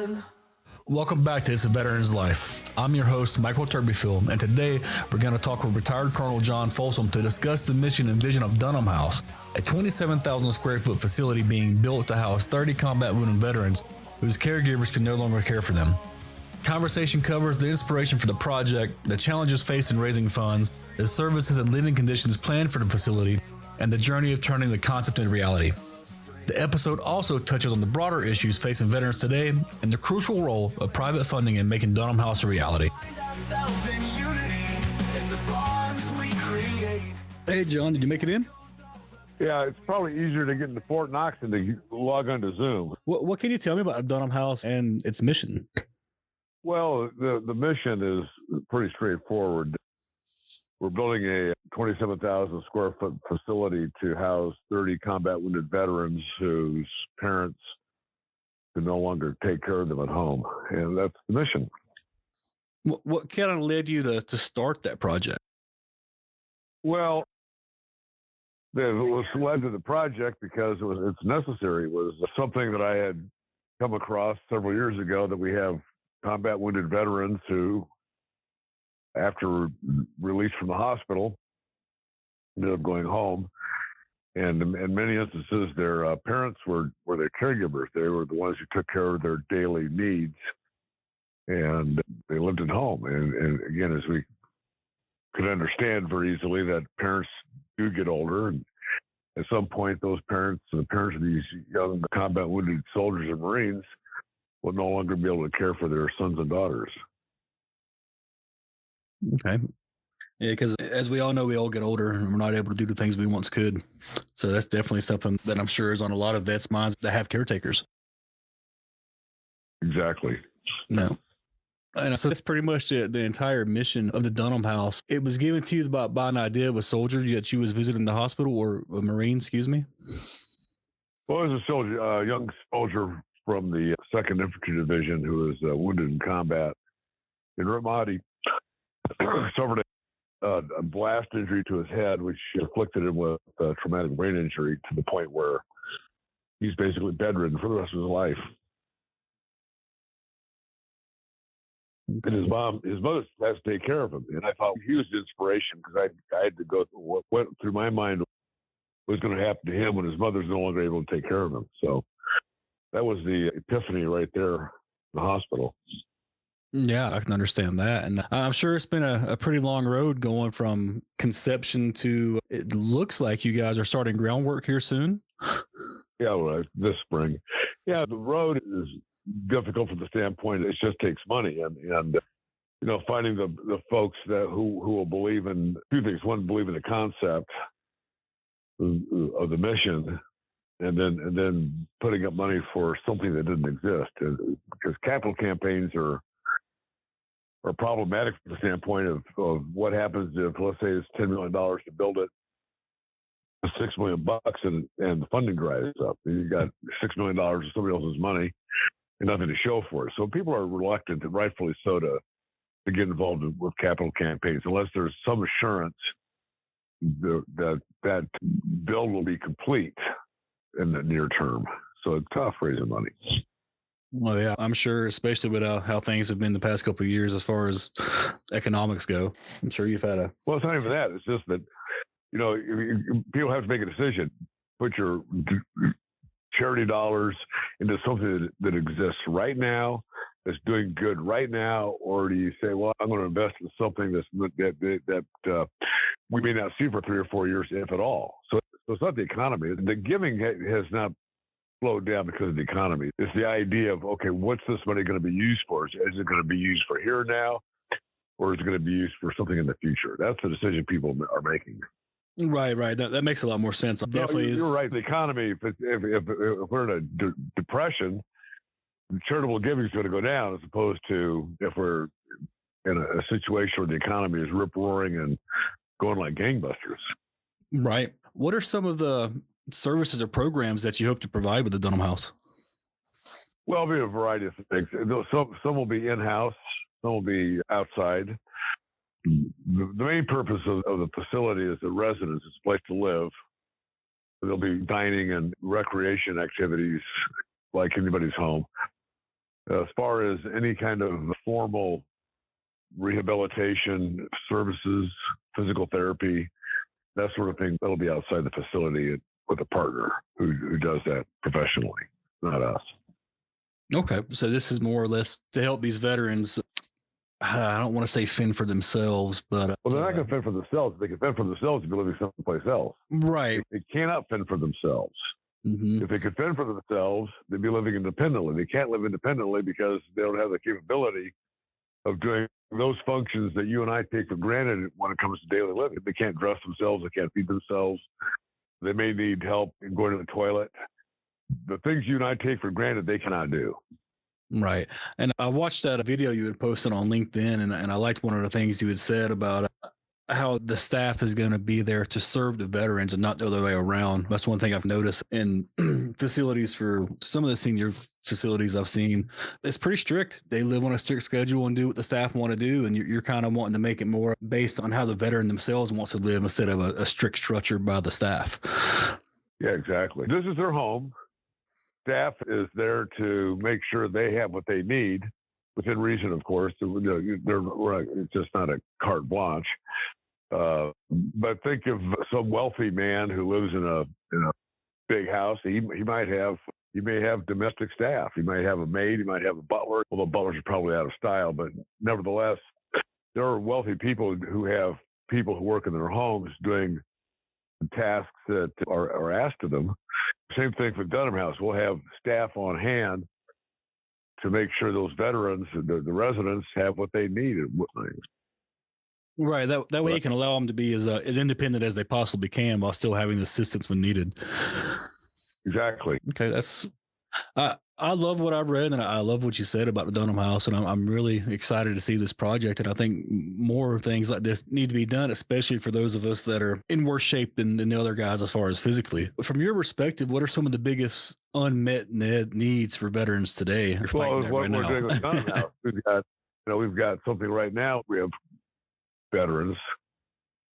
fun. Welcome back to It's a Veteran's Life. I'm your host, Michael Turbyfill, and today we're going to talk with retired Colonel John Folsom to discuss the mission and vision of Dunham House, a 27,000 square foot facility being built to house 30 combat wounded veterans whose caregivers can no longer care for them. Conversation covers the inspiration for the project, the challenges faced in raising funds, the services and living conditions planned for the facility, and the journey of turning the concept into reality. The episode also touches on the broader issues facing veterans today and the crucial role of private funding in making Dunham House a reality. Hey, John, did you make it in? Yeah, it's probably easier to get into Fort Knox than to log onto Zoom. What can you tell me about Dunham House and its mission? Well, the mission is pretty straightforward. We're building a 27,000 square foot facility to house 30 combat wounded veterans whose parents can no longer take care of them at home. And that's the mission. What kind of led you to start that project? Well, it was led to the project because it's necessary. It was something that I had come across several years ago, that we have combat wounded veterans who, after release from the hospital, ended up going home. And in many instances, their parents were their caregivers. They were the ones who took care of their daily needs, and they lived at home. And again, as we could understand very easily, that parents do get older, and at some point, those parents, the parents of these young combat wounded soldiers and Marines, will no longer be able to care for their sons and daughters. Okay. Yeah, because as we all know, we all get older and we're not able to do the things we once could. So that's definitely something that I'm sure is on a lot of vets' minds that have caretakers. Exactly. No. And so that's pretty much the entire mission of the Dunham House. It was given to you by an idea of a soldier that you was visiting the hospital, or a Marine, excuse me? Well, it was a soldier, a young soldier from the 2nd Infantry Division who was wounded in combat in Ramadi. Suffered a blast injury to his head, which afflicted him with traumatic brain injury to the point where he's basically bedridden for the rest of his life. And his mother has to take care of him. And I thought he was an inspiration, because I had to go through what went through my mind was going to happen to him when his mother's no longer able to take care of him. So that was the epiphany right there in the hospital. Yeah, I can understand that. And I'm sure it's been a pretty long road going from conception to, it looks like you guys are starting groundwork here soon. Yeah, well, this spring. Yeah, the road is difficult from the standpoint it just takes money, and finding the folks who will believe in two things. One, believe in the concept of the mission, and then putting up money for something that didn't exist. Because capital campaigns are problematic from the standpoint of what happens if, let's say, it's $10 million to build it, $6 million and the funding dries up. You got $6 million of somebody else's money and nothing to show for it. So people are reluctant, and rightfully so, to get involved with capital campaigns unless there's some assurance that build will be complete in the near term. So it's tough raising money. Well, yeah, I'm sure, especially with how things have been the past couple of years as far as economics go. I'm sure you've had a... Well, it's not even that. It's just that, people have to make a decision. Put your charity dollars into something that exists right now, that's doing good right now, or do you say, well, I'm going to invest in something that we may not see for 3 or 4 years, if at all. So it's not the economy. The giving has not slowed down because of the economy. It's the idea of, okay, what's this money going to be used for? Is it going to be used for here now, or is it going to be used for something in the future? That's the decision people are making. Right. That makes a lot more sense. Definitely, you're right. The economy, if we're in a depression, charitable giving is going to go down, as opposed to if we're in a situation where the economy is rip roaring and going like gangbusters. Right. What are some of the services or programs that you hope to provide with the Dunham House? Well, it'll be a variety of things. Some will be in-house, some will be outside. The main purpose of the facility is the residence. It's a place to live. There'll be dining and recreation activities like anybody's home. As far as any kind of formal rehabilitation services, physical therapy, that sort of thing, that'll be outside the facility with a partner who does that professionally, not us. Okay. So this is more or less to help these veterans. I don't want to say fend for themselves, but well, they're not going to fend for themselves. If they can fend for themselves, they'll be living someplace else. Right. They cannot fend for themselves. Mm-hmm. If they could fend for themselves, they'd be living independently. They can't live independently because they don't have the capability of doing those functions that you and I take for granted when it comes to daily living. They can't dress themselves. They can't feed themselves. They may need help in going to the toilet. The things you and I take for granted, they cannot do. Right. And I watched that video you had posted on LinkedIn, and I liked one of the things you had said about how the staff is going to be there to serve the veterans and not the other way around. That's one thing I've noticed in facilities for some of the senior facilities I've seen. It's pretty strict. They live on a strict schedule and do what the staff want to do. And you're kind of wanting to make it more based on how the veteran themselves wants to live instead of a strict structure by the staff. Yeah, exactly. This is their home. Staff is there to make sure they have what they need within reason, of course. It's just not a carte blanche. But think of some wealthy man who lives in a big house. He may have domestic staff. He might have a maid. He might have a butler. Although butlers are probably out of style, but nevertheless, there are wealthy people who have people who work in their homes doing tasks that are asked of them. Same thing for Dunham House. We'll have staff on hand to make sure those veterans, the residents, have what they need. Right. That way you can allow them to be as independent as they possibly can while still having the assistance when needed. Exactly. Okay. I love what I've read, and I love what you said about the Dunham House, and I'm really excited to see this project. And I think more things like this need to be done, especially for those of us that are in worse shape than the other guys as far as physically. From your perspective, what are some of the biggest unmet needs for veterans today? Well, what we're doing with Dunham House, we've got something right now. We have veterans,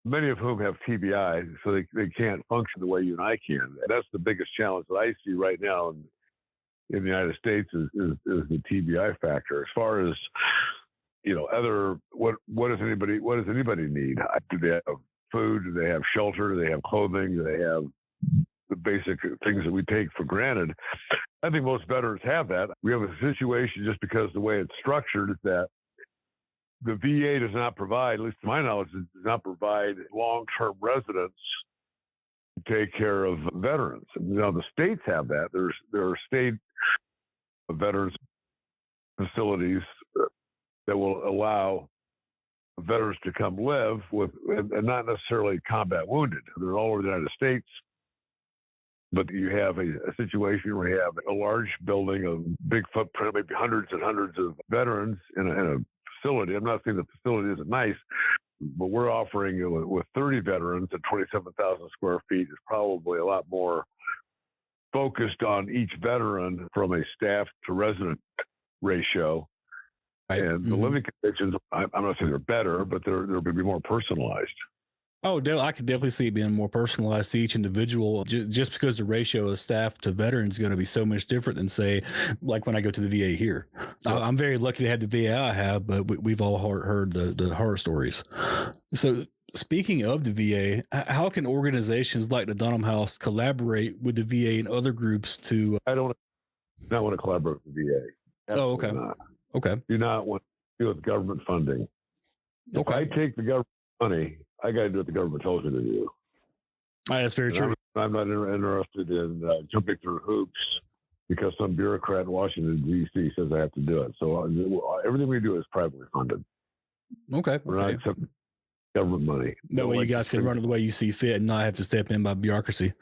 many of whom have TBI, so they can't function the way you and I can. And that's the biggest challenge that I see right now in the United States is the TBI factor. As far as what does anybody need? Do they have food? Do they have shelter? Do they have clothing? Do they have the basic things that we take for granted? I think most veterans have that. We have a situation just because the way it's structured is that the VA does not provide, at least to my knowledge, does not provide long-term residence to take care of veterans. Now the states have that. There are state veterans facilities that will allow veterans to come live with, and not necessarily combat wounded. They're all over the United States. But you have a situation where you have a large building, a big footprint, maybe hundreds and hundreds of veterans in a facility. I'm not saying the facility isn't nice, but we're offering with 30 veterans at 27,000 square feet is probably a lot more focused on each veteran from a staff to resident ratio. Right. And the living conditions, I'm not saying they're better, but they're going to be more personalized. Oh, I could definitely see it being more personalized to each individual, just because the ratio of staff to veterans is going to be so much different than, say, like when I go to the VA here. Yeah. I'm very lucky to have the VA I have, but we've all heard the horror stories. So speaking of the VA, how can organizations like the Dunham House collaborate with the VA and other groups to... I don't want to collaborate with the VA. Absolutely okay. Not. Okay. Do not want to deal with government funding. Okay. If I take the government money, I got to do what the government tells me to do. That's very true. I'm not interested in jumping through hoops because some bureaucrat in Washington, D.C. says I have to do it. So everything we do is privately funded. Okay. We're not accepting government money. That way you guys can run it the way you see fit and not have to step in by bureaucracy.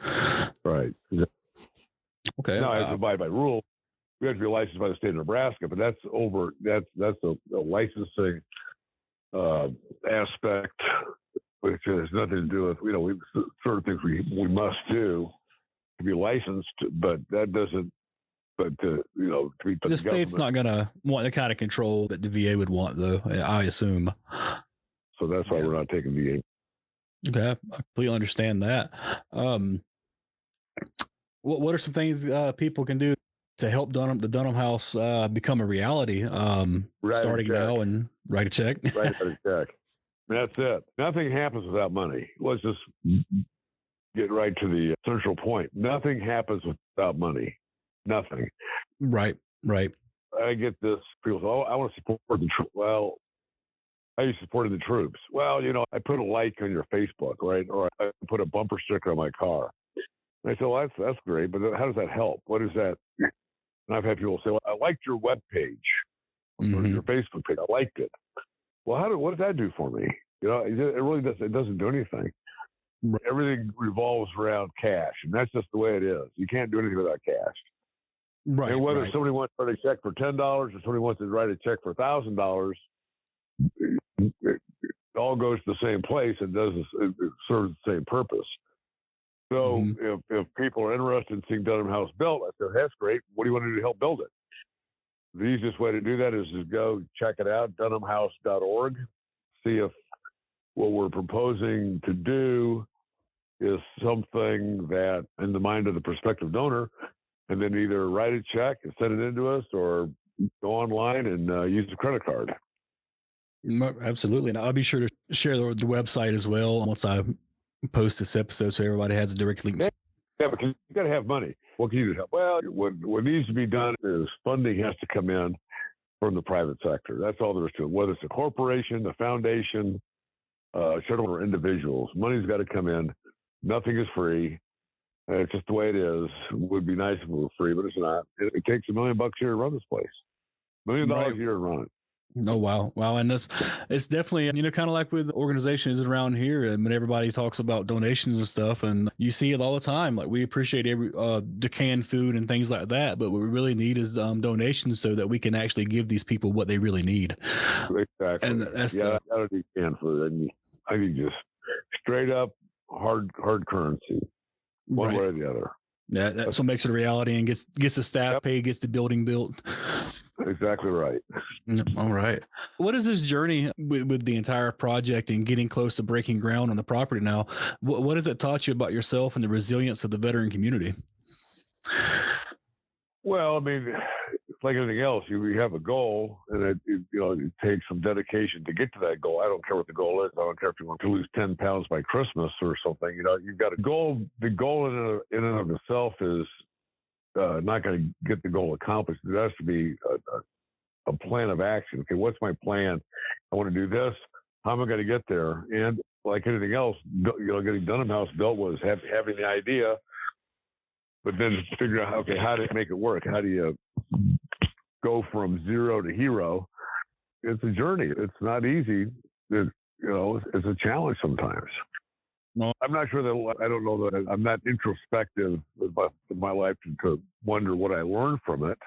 Right. Okay. Now I have to abide by rules. We have to be licensed by the state of Nebraska, but that's a licensing aspect, which has nothing to do with, certain things we must do to be licensed, but that doesn't, to be the state's not going to want the kind of control that the VA would want, though, I assume. So that's why we're not taking VA. Okay. I completely understand that. What are some things people can do to help the Dunham House become a reality, starting now, and write a check. Write a check. That's it. Nothing happens without money. Let's just get right to the central point. Nothing happens without money. Nothing. Right. I get this. People say, "Oh, I want to support the troops." Well, how you supported the troops? Well, I put a like on your Facebook, right? Or I put a bumper sticker on my car. And I say, well, that's great, but how does that help? What is that? And I've had people say, well, I liked your web page, or your Facebook page. I liked it. Well, what does that do for me? It really does. It doesn't do anything. Right. Everything revolves around cash, and that's just the way it is. You can't do anything without cash. Right. And whether somebody wants to write a check for $10 or somebody wants to write a check for $1,000, it all goes to the same place and it serves the same purpose. So if people are interested in seeing Dunham House built, I said, that's great. What do you want to do to help build it? The easiest way to do that is to go check it out, dunhamhouse.org, see if what we're proposing to do is something that in the mind of the prospective donor, and then either write a check and send it in to us or go online and use a credit card. Absolutely. And I'll be sure to share the website as well once I post this episode so everybody has a direct link. Yeah, because you got to have money. What can you do to help? Well, what needs to be done is funding has to come in from the private sector. That's all there is to it. Whether it's a corporation, a foundation, shareholder, or individuals, money's got to come in. Nothing is free. It's just the way it is. It would be nice if it were free, but it's not. It takes $1 million a year to run this place. $1 million a year to run it. Oh, wow. And it's definitely, kind of like with organizations around here, and when everybody talks about donations and stuff, and you see it all the time. Like, we appreciate every the canned food and things like that, but what we really need is donations so that we can actually give these people what they really need. Exactly. And that's I don't need canned food. I need just straight up hard currency, one way or the other. Yeah, that's what makes it a reality and gets the staff paid, gets the building built. Exactly right. All right. What is this journey with the entire project and getting close to breaking ground on the property now? What has it taught you about yourself and the resilience of the veteran community? Well, it's like anything else. You have a goal, and it takes some dedication to get to that goal. I don't care what the goal is. I don't care if you want to lose 10 pounds by Christmas or something. You've got a goal. The goal in and of itself is not going to get the goal accomplished. There has to be a plan of action. Okay, what's my plan? I want to do this. How am I going to get there? And like anything else, getting Dunham House built was having the idea, but then figure out, how to make it work. How do you go from zero to hero? It's a journey. It's not easy. It's a challenge sometimes. No, I'm not sure that I don't know that I'm not introspective with my life to wonder what I learned from it.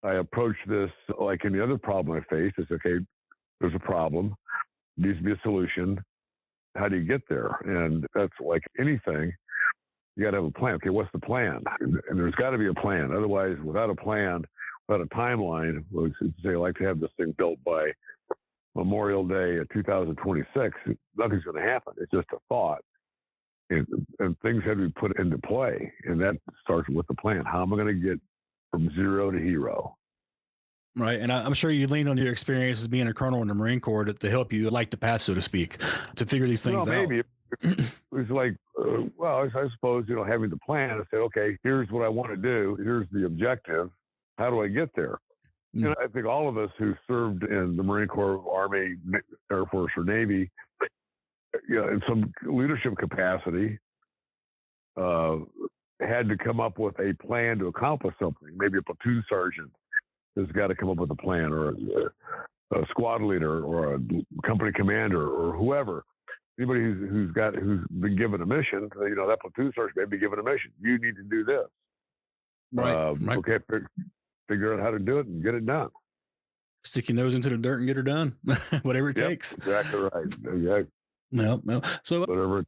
I approach this like any other problem I face. It's okay, there's a problem, needs to be a solution. How do you get there? And that's like anything. You got to have a plan. Okay, what's the plan? And there's got to be a plan. Otherwise, without a plan, without a timeline, say I like to have this thing built by Memorial Day of 2026, nothing's going to happen. It's just a thought. And things have to be put into play. And that starts with the plan. How am I going to get from zero to hero? Right. And I'm sure you leaned on your experience as being a colonel in the Marine Corps to help you light the path, so to speak, to figure these things out. Maybe. It was like, I suppose, having the plan, I said, okay, here's what I want to do. Here's the objective. How do I get there? I think all of us who served in the Marine Corps, Army, Air Force, or Navy, in some leadership capacity, had to come up with a plan to accomplish something. Maybe a platoon sergeant has got to come up with a plan, or a squad leader, or a company commander, or whoever. Anybody who's been given a mission, that platoon sergeant may be given a mission. You need to do this. Right. Okay. Figure out how to do it and get it done. Stick your nose into the dirt and get her done, whatever it takes. Exactly right. Exactly. No. So whatever.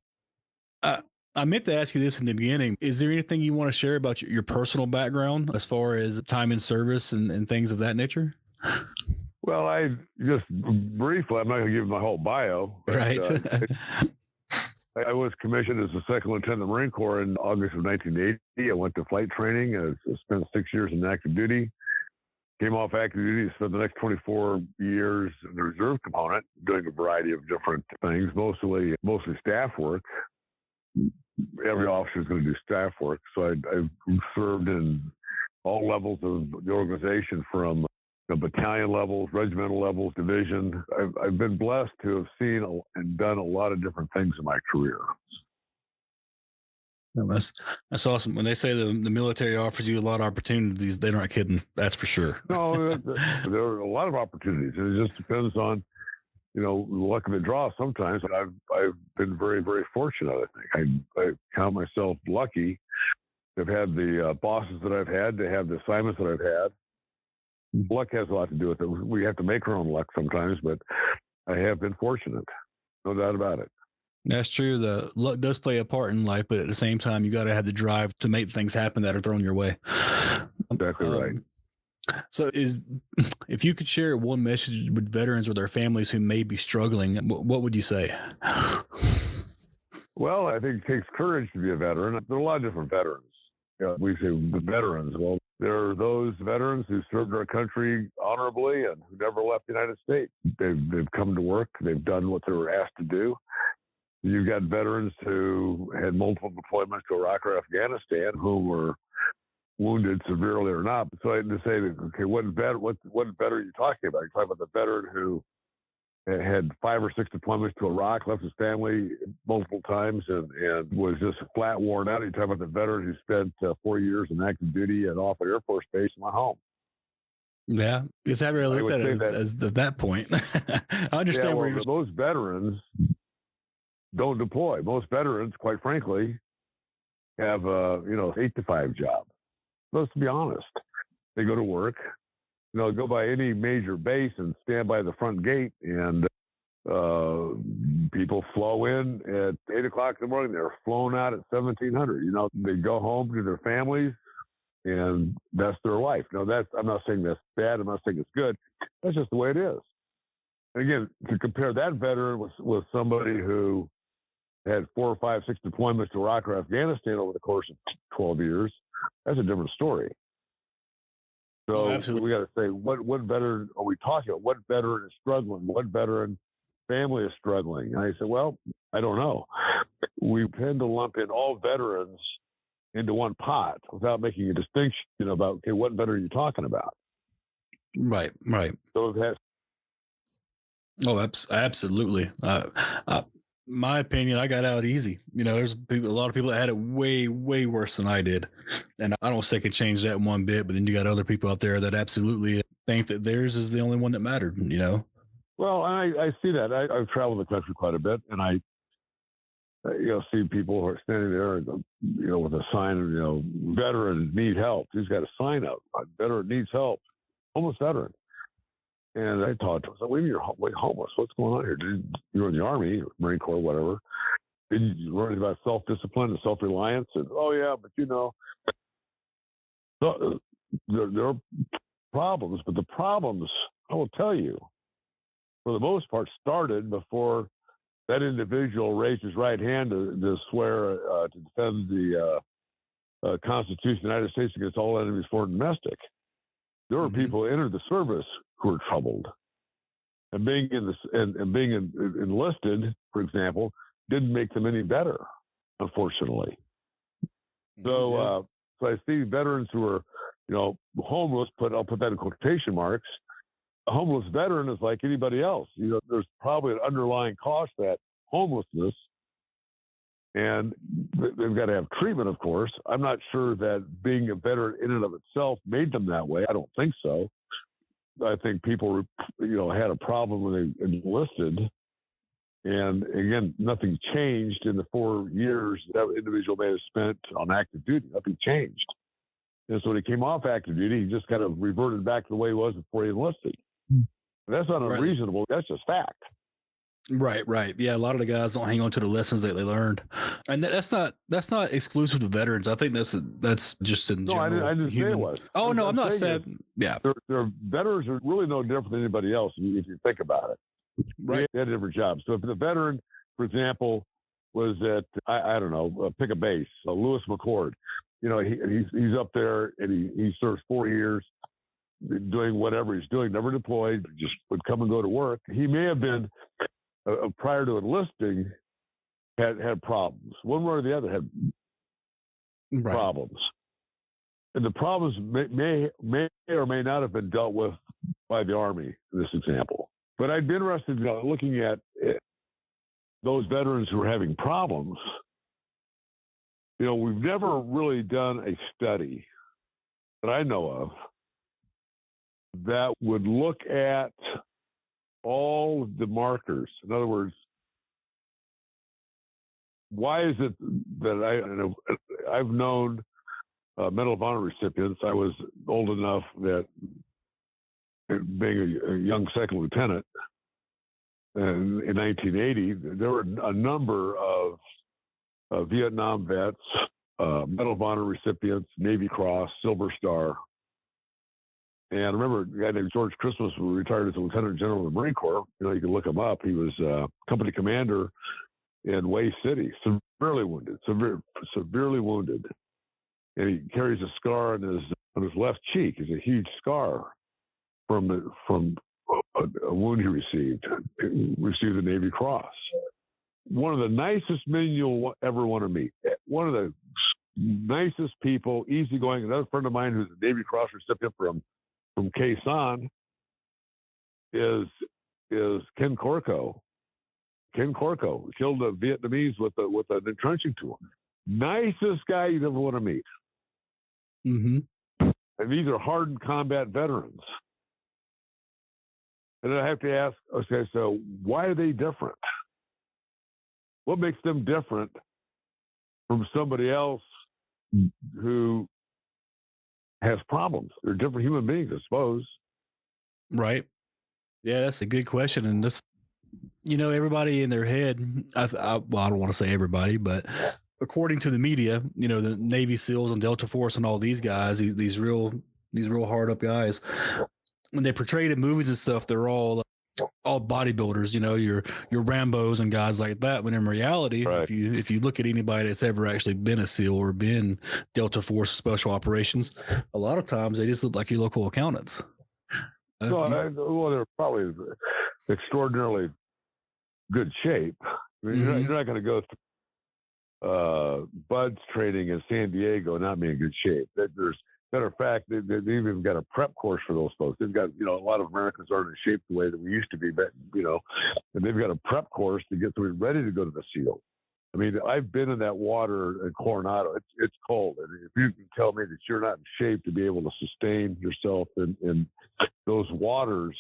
I meant to ask you this in the beginning. Is there anything you want to share about your personal background as far as time in service and things of that nature? Well, I just briefly, I'm not going to give my whole bio. But, right. I was commissioned as a second lieutenant in the Marine Corps in August of 1980. I went to flight training. I spent 6 years in active duty. Came off active duty, spent the next 24 years in the reserve component, doing a variety of different things, mostly staff work. Every officer is going to do staff work. So I served in all levels of the organization, from battalion levels, regimental levels, division. I've been blessed to have seen and done a lot of different things in my career. That's awesome. When they say the military offers you a lot of opportunities, they're not kidding. That's for sure. No, there are a lot of opportunities. It just depends on, luck of the draw sometimes. But I've been very, very fortunate. I think I count myself lucky to have had the bosses that I've had, to have the assignments that I've had. Luck has a lot to do with it. We have to make our own luck sometimes, but I have been fortunate. No doubt about it. That's true. The luck does play a part in life, but at the same time, you got to have the drive to make things happen that are thrown your way. Exactly right. So if you could share one message with veterans or their families who may be struggling, what would you say? Well, I think it takes courage to be a veteran. There are a lot of different veterans. We say the veterans. Well, there are those veterans who served our country honorably and who never left the United States. They've come to work. They've done what they were asked to do. You've got veterans who had multiple deployments to Iraq or Afghanistan who were wounded severely or not. So I had to say, okay, what veteran are you talking about? You're talking about the veteran who had 5 or 6 deployments to Iraq, left his family multiple times, and was just flat worn out. You're talking about the veteran who spent 4 years in active duty at Offutt Air Force Base in my home. Yeah, because I really looked at it as at that point. I understand where you're. Those veterans don't deploy. Most veterans, quite frankly, have a 8-to-5 job. Let's be honest. They go to work, go by any major base and stand by the front gate, and people flow in at 8 o'clock in the morning. They're flown out at 1700. They go home to their families, and that's their life. I'm not saying that's bad. I'm not saying it's good. That's just the way it is. And again, to compare that veteran with somebody who had 4 or 5, 6 deployments to Iraq or Afghanistan over the course of 12 years, that's a different story. So we got to say, what veteran are we talking about? What veteran is struggling? What veteran family is struggling? And I said, well, I don't know. We tend to lump in all veterans into one pot without making a distinction about, okay, what veteran are you talking about? Right. So it has. Oh, absolutely. My opinion, I got out easy. There's a lot of people that had it way, way worse than I did. And I don't say I can change that one bit, but then you got other people out there that absolutely think that theirs is the only one that mattered, Well, I see that. I've traveled the country quite a bit, and I see people who are standing there, with a sign, veteran need help. He's got a sign out, veteran needs help, homeless veteran. And I talked to him. I said, you're homeless. What's going on here? You're in the Army, Marine Corps, whatever. Did you learn about self-discipline and self-reliance? And, oh, yeah, but so, there are problems. But the problems, I will tell you, for the most part, started before that individual raised his right hand to swear to defend the Constitution of the United States against all enemies, foreign and domestic. There were people who entered the service who were troubled, and being enlisted, for example, didn't make them any better, unfortunately. So, so I see veterans who are, homeless. I'll put that in quotation marks. A homeless veteran is like anybody else. There's probably an underlying cause to that homelessness, and they've got to have treatment, of course. I'm not sure that being a veteran in and of itself made them that way. I don't think so. I think people, had a problem when they enlisted. And again, nothing changed in the 4 years that individual may have spent on active duty. Nothing changed. And so when he came off active duty, he just kind of reverted back to the way he was before he enlisted. That's not unreasonable. That's just fact. Right. Yeah, a lot of the guys don't hang on to the lessons that they learned, and that's not exclusive to veterans. I think that's just in general. No, I didn't say it was. Oh, no, I'm not saying. Yeah, their veterans are really no different than anybody else if you think about it. Right. They had different jobs. So if the veteran, for example, was that I don't know, pick a base, Lewis McCord. You know, he's up there and he serves 4 years doing whatever he's doing, never deployed, just would come and go to work. He may have been prior to enlisting had problems. One way or the other had problems, and the problems may or may not have been dealt with by the Army in this example. But I'd be interested in looking at those veterans who are having problems. You know, we've never really done a study that I know of that would look at all the markers. In other words, why is it that I've known Medal of Honor recipients? I was old enough that, being a young second lieutenant in 1980, there were a number of Vietnam vets, Medal of Honor recipients, Navy Cross, Silver Star. And I remember a guy named George Christmas, who retired as a lieutenant general of the Marine Corps. You know, you can look him up. He was company commander in Way City, severely wounded. And he carries a scar on his left cheek. It's a huge scar from a wound he received. He received the Navy Cross. One of the nicest men you'll ever want to meet. One of the nicest people, easygoing. Another friend of mine who's a Navy Cross recipient from Khe Sanh is Ken Corco. Ken Corco killed the Vietnamese with an entrenching tool. Nicest guy you'd ever want to meet. Mm-hmm. And these are hardened combat veterans. And I have to ask, okay, so why are they different? What makes them different from somebody else who has problems? They're different human beings, I suppose. Right. Yeah, that's a good question. And this, everybody in their head, I don't want to say everybody, but according to the media, the Navy SEALs and Delta Force and all these guys, these real hard up guys, when they portrayed in movies and stuff, they're all bodybuilders, your Rambos and guys like that. When in reality, right. if you look at anybody that's ever actually been a SEAL or been Delta Force Special Operations, a lot of times they just look like your local accountants. Well, they're probably extraordinarily good shape. I mean, mm-hmm. you're not going to go through BUDS training in San Diego and not be in good shape. Matter of fact, they've even got a prep course for those folks. They've got, a lot of Americans aren't in shape the way that we used to be, but, and they've got a prep course to get them ready to go to the SEAL. I mean, I've been in that water in Coronado. It's cold. And if you can tell me that you're not in shape to be able to sustain yourself in those waters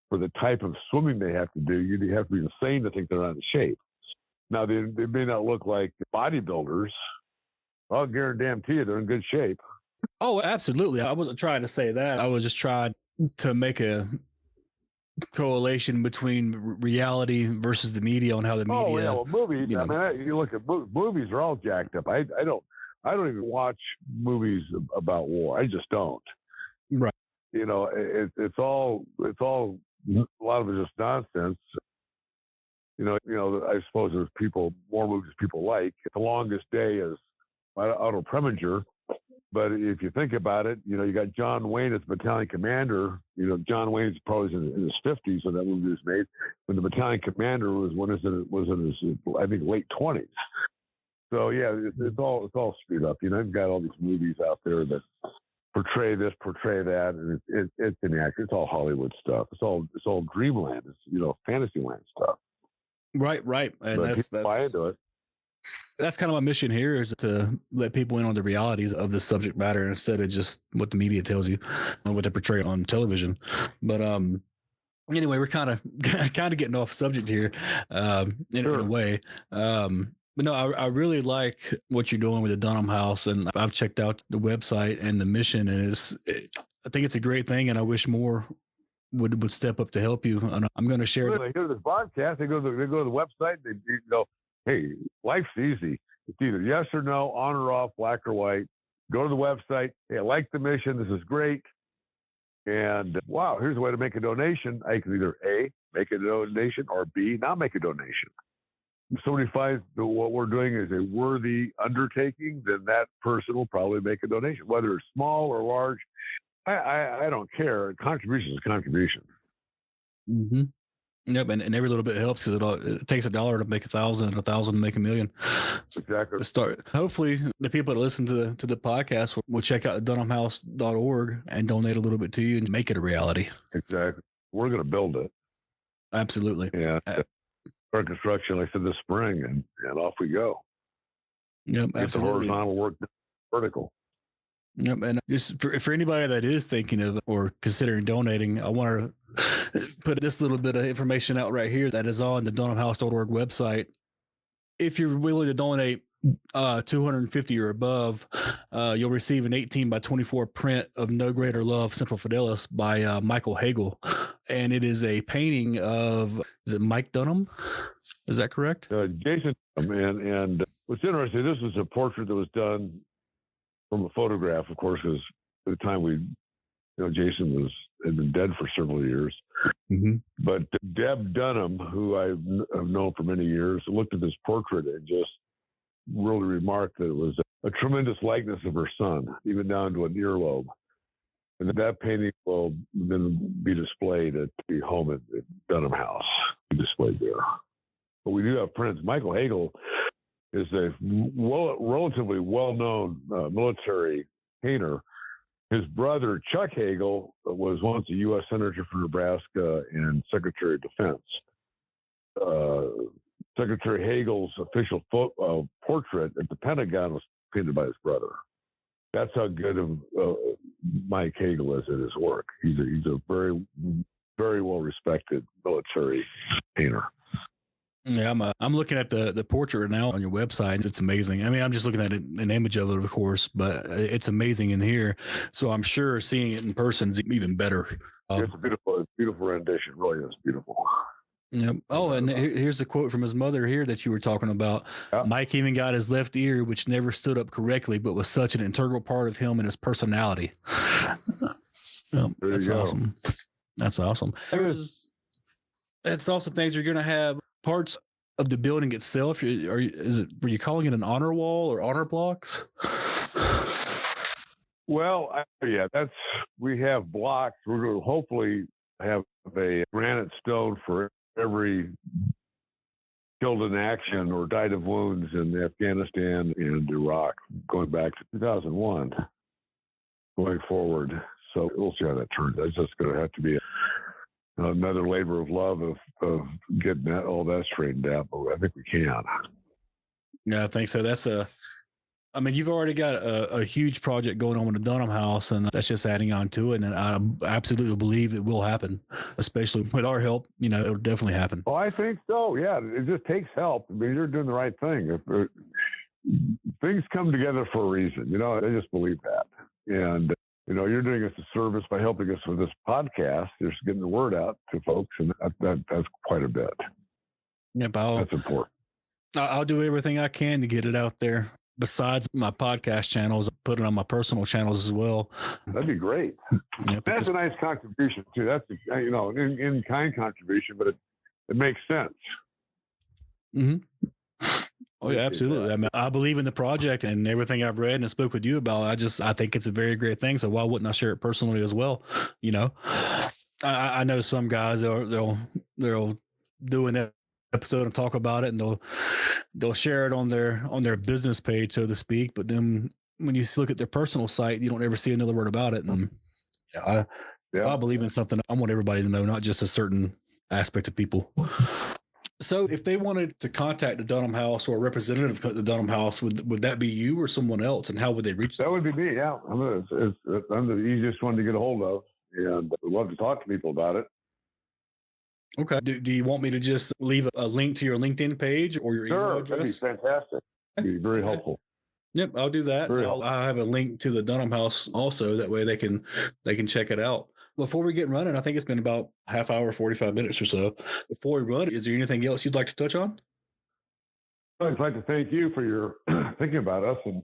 for the type of swimming they have to do, you have to be insane to think they're not in shape. Now, they may not look like bodybuilders. I'll guarantee you they're in good shape. Oh, absolutely. I wasn't trying to say that. I was just trying to make a correlation between reality versus the media on how the media. Oh yeah, well, movies. I mean, you look at movies are all jacked up. I don't even watch movies about war. I just don't. Right. It's all a lot of it is just nonsense. I suppose there's more movies people like. The Longest Day is Otto Preminger. But if you think about it, you got John Wayne as battalion commander. John Wayne's probably in his 50s when that movie was made. When the battalion commander was in his I think late 20s. So yeah, it's all screwed up. You've got all these movies out there that portray this, portray that, and it's inaccurate. It's all Hollywood stuff. It's all dreamland. It's fantasyland stuff. Right. And but that's buy into it. That's kind of my mission here, is to let people in on the realities of the subject matter instead of just what the media tells you and what they portray on television. But anyway, we're kind of getting off subject here in a way. But no, I really like what you're doing with the Dunham House, and I've checked out the website and the mission, and I think it's a great thing, and I wish more would step up to help you. And I'm going to share. They go to this podcast. They go to the website. They go, hey, life's easy. It's either yes or no, on or off, black or white. Go to the website. Hey, I like the mission. This is great. And wow, here's a way to make a donation. I can either A, make a donation, or B, not make a donation. somebody finds that what we're doing is a worthy undertaking, then that person will probably make a donation, whether it's small or large. I don't care. Contribution is contribution. Mm-hmm. Yep, and every little bit helps because it takes $1 to make 1,000, and 1,000 to make 1,000,000. Exactly. Start. Hopefully, the people that listen to the podcast will check out DunhamHouse.org and donate a little bit to you and make it a reality. Exactly. We're going to build it. Absolutely. Yeah. Start construction, like I said, this spring, and off we go. Yep, Get absolutely. the horizontal work vertical. Yep, and just for anybody that is thinking of or considering donating, I want to put this little bit of information out right here that is on the DunhamHouse.org website. If you're willing to donate $250 or above, you'll receive an 18 by 24 print of No Greater Love, Central Fidelis by Michael Hagel. And it is a painting of, is it Mike Dunham? Is that correct? Jason, and what's interesting, this was a portrait that was done from a photograph, of course, because at the time Jason had been dead for several years. Mm-hmm. But Deb Dunham, who I've known for many years, looked at this portrait and just really remarked that it was a tremendous likeness of her son, even down to an earlobe. And that painting will then be displayed at the home at Dunham House, displayed there. But we do have prints. Michael Hagel is a relatively well-known military painter. His brother, Chuck Hagel, was once a U.S. Senator for Nebraska and Secretary of Defense. Secretary Hagel's official portrait at the Pentagon was painted by his brother. That's how good of Mike Hagel is at his work. He's a very, very well-respected military painter. Yeah, I'm looking at the portrait right now on your website. It's amazing. I mean, I'm just looking at an image of it, of course, but it's amazing in here. So I'm sure seeing it in person is even better. It's a beautiful rendition. Really is beautiful. Yep. Oh, and here's the quote from his mother here that you were talking about. Yeah. Mike even got his left ear, which never stood up correctly, but was such an integral part of him and his personality. That's awesome. That's awesome. That's awesome things. You're going to have parts of the building itself. Were you calling it an honor wall or honor blocks? Well, we have blocks. We're going to hopefully have a granite stone for every killed in action or died of wounds in Afghanistan and Iraq, going back to 2001, going forward. So we'll see how that turns. That's just going to have to be another labor of love of getting all that straightened out, but I think we can. Yeah, I think so. You've already got a huge project going on with the Dunham House, and that's just adding on to it. And I absolutely believe it will happen, especially with our help. It'll definitely happen. Oh, I think so. Yeah, it just takes help. I mean, you're doing the right thing. Things come together for a reason. I just believe that. And you're doing us a service by helping us with this podcast, just getting the word out to folks, and that's quite a bit. Yep, that's important. I'll do everything I can to get it out there. Besides my podcast channels, I put it on my personal channels as well. That'd be great. That's a nice contribution too. That's in-kind contribution, but it makes sense. Mm-hmm. Oh yeah, absolutely. I believe in the project and everything I've read and spoke with you about. I think it's a very great thing. So why wouldn't I share it personally as well? I know some guys they'll do an episode and talk about it, and they'll share it on their business page, so to speak. But then when you look at their personal site, you don't ever see another word about it. And if I believe in something, I want everybody to know, not just a certain aspect of people. So if they wanted to contact the Dunham House or a representative of the Dunham House, would that be you or someone else? And how would they reach them? That would be me, yeah. I'm the easiest one to get a hold of, and I'd love to talk to people about it. Okay. Do you want me to just leave a link to your LinkedIn page or your email address? That'd be fantastic. That'd be very helpful. Yep, I'll do that. I'll have a link to the Dunham House also. That way they can check it out. Before we get running, I think it's been about half hour, 45 minutes or so. Before we run, is there anything else you'd like to touch on? I'd like to thank you for your thinking about us and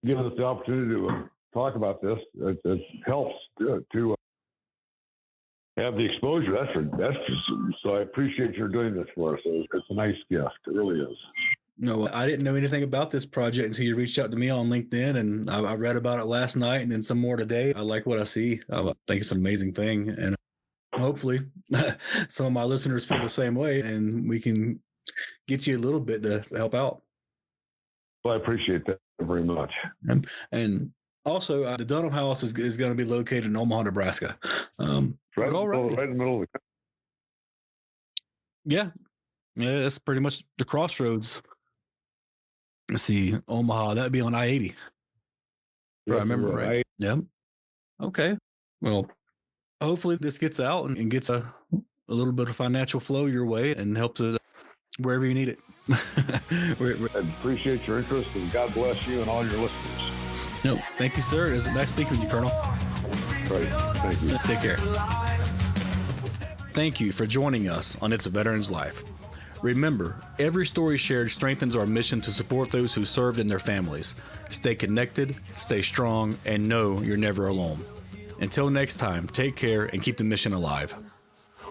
giving us the opportunity to talk about this. It helps to have the exposure. So I appreciate your doing this for us. It's a nice gift. It really is. No, I didn't know anything about this project until you reached out to me on LinkedIn, and I read about it last night and then some more today. I like what I see. I think it's an amazing thing, and hopefully some of my listeners feel the same way, and we can get you a little bit to help out. Well, I appreciate that very much. And also, the Dunham House is going to be located in Omaha, Nebraska. Right in the middle of the. Yeah, that's pretty much the crossroads. Let's see, Omaha, that'd be on I-80. I remember, right? Yeah. Okay. Well, hopefully this gets out and gets a little bit of financial flow your way and helps it wherever you need it. I appreciate your interest, and God bless you and all your listeners. No, thank you, sir. It was nice speaking with you, Colonel. Right. Thank you. Take care. Thank you for joining us on It's a Veteran's Life. Remember, every story shared strengthens our mission to support those who served and their families. Stay connected, stay strong, and know you're never alone. Until next time, take care and keep the mission alive.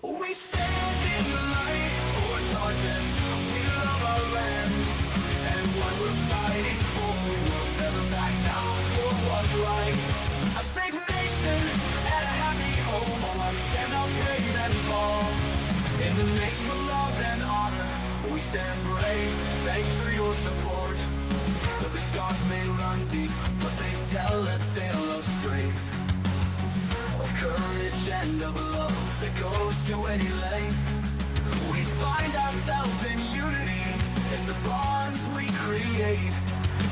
We stand in the light or darkness. We love our land and what we're fighting for. We will never back down for what's right. A safe nation and a happy home. Oh, we stand out brave and tall. In the name of love and honor, we stand brave. Thanks for your support. The scars may run deep, but they tell a tale of strength, of courage and of love that goes to any length. We find ourselves in unity, in the bonds we create,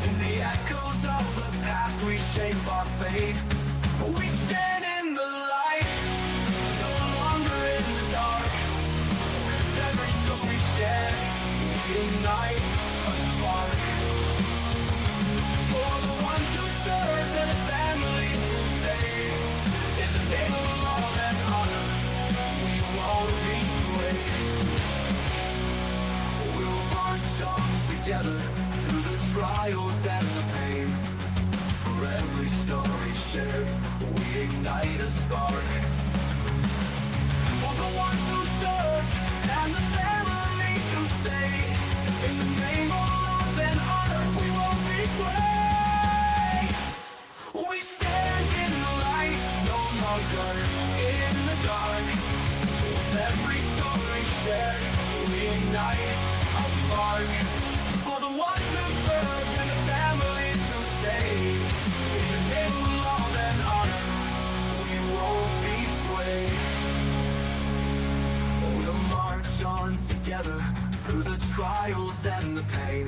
in the echoes of the past we shape our fate. We stand in the light, no longer in the dark. With every story shared, we ignite a spark. For the ones who served and the families who stayed, in the name of love and honor, we won't be swayed. We'll march on together through the trials and the pain. For every story shared, we ignite a spark. For the ones who served and the families who stayed, in the name of love and honor, we won't be swayed. We stand in the light, no longer in the dark. With every story shared, we ignite a spark. For the ones who served and the families who stayed, in the name of love and honor, we won't be swayed. We'll march on together through the trials and the pain.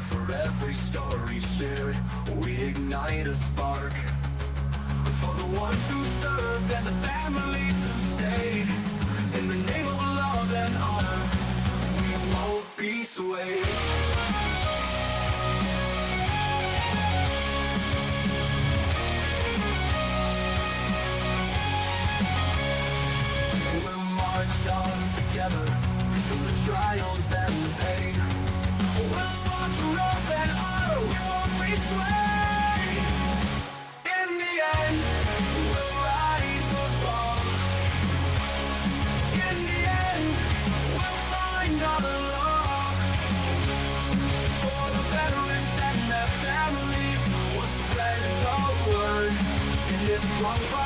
For every story shared, we ignite a spark. For the ones who served and the families who stayed, in the name of love and honor, we won't be swayed. We'll march on together through the trials and the pain. We'll march with love and honor, we won't be swayed. In the end, we'll rise above. In the end, we'll find our love. For the veterans and their families, we'll spread the word in this strong fight.